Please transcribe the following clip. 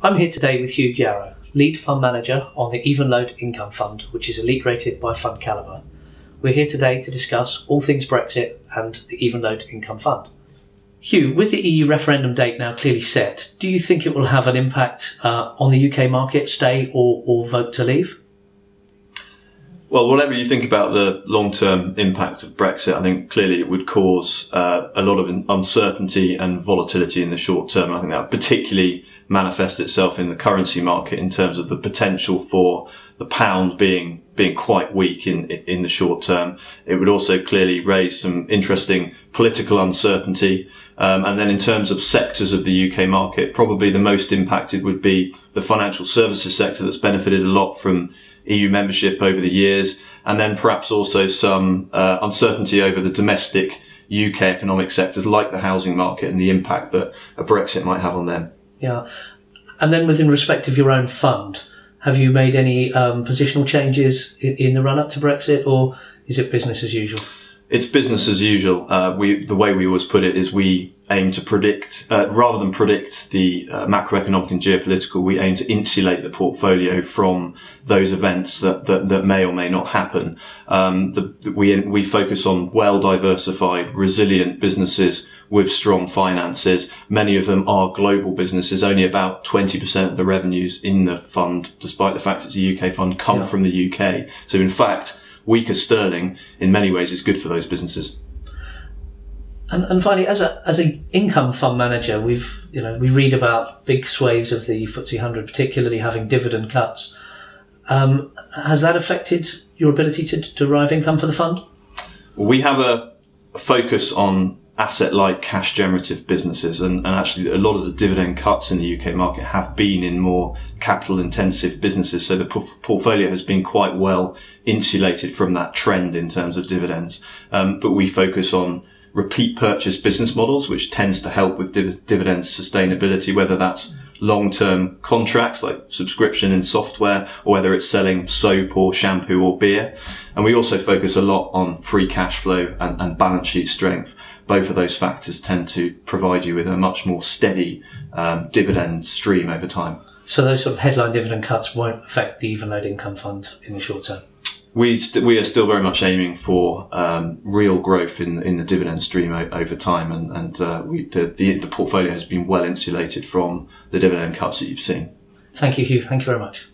I'm here today with Hugh Yarrow, lead fund manager on the Evenlode Income Fund, which is elite rated by FundCalibre. We're here today to discuss all things Brexit and the Evenlode Income Fund. Hugh, with the EU referendum date now clearly set, do you think it will have an impact on the UK market, stay or vote to leave? Well, whatever you think about the long-term impact of Brexit, I think clearly it would cause a lot of uncertainty and volatility in the short term. I think that would particularly manifest itself in the currency market in terms of the potential for the pound being quite weak in the short term. It would also clearly raise some interesting political uncertainty. And then in terms of sectors of the UK market, probably the most impacted would be the financial services sector that's benefited a lot from EU membership over the years, and then perhaps also some uncertainty over the domestic UK economic sectors like the housing market and the impact that a Brexit might have on them. Yeah, and then within respect of your own fund, have you made any positional changes in the run-up to Brexit, or is it business as usual? It's business as usual. The way we always put it is we aim to predict, rather than predict the macroeconomic and geopolitical, we aim to insulate the portfolio from those events that may or may not happen. We focus on well-diversified, resilient businesses with strong finances. Many of them are global businesses. Only about 20% of the revenues in the fund, despite the fact it's a UK fund, come from the UK. So in fact, weaker sterling in many ways is good for those businesses. And finally, as an income fund manager, we read about big swathes of the FTSE 100, particularly having dividend cuts. Has that affected your ability to derive income for the fund? We have a focus on asset-light, cash-generative businesses, and actually a lot of the dividend cuts in the UK market have been in more capital-intensive businesses, so the portfolio has been quite well insulated from that trend in terms of dividends. But we focus on repeat purchase business models, which tends to help with dividend sustainability, whether that's long-term contracts like subscription in software, or whether it's selling soap or shampoo or beer. And we also focus a lot on free cash flow and balance sheet strength. Both of those factors tend to provide you with a much more steady dividend stream over time. So those sort of headline dividend cuts won't affect the Evenlode Income Fund in the short term? We are still very much aiming for real growth in the dividend stream over time, and the portfolio has been well insulated from the dividend cuts that you've seen. Thank you, Hugh. Thank you very much.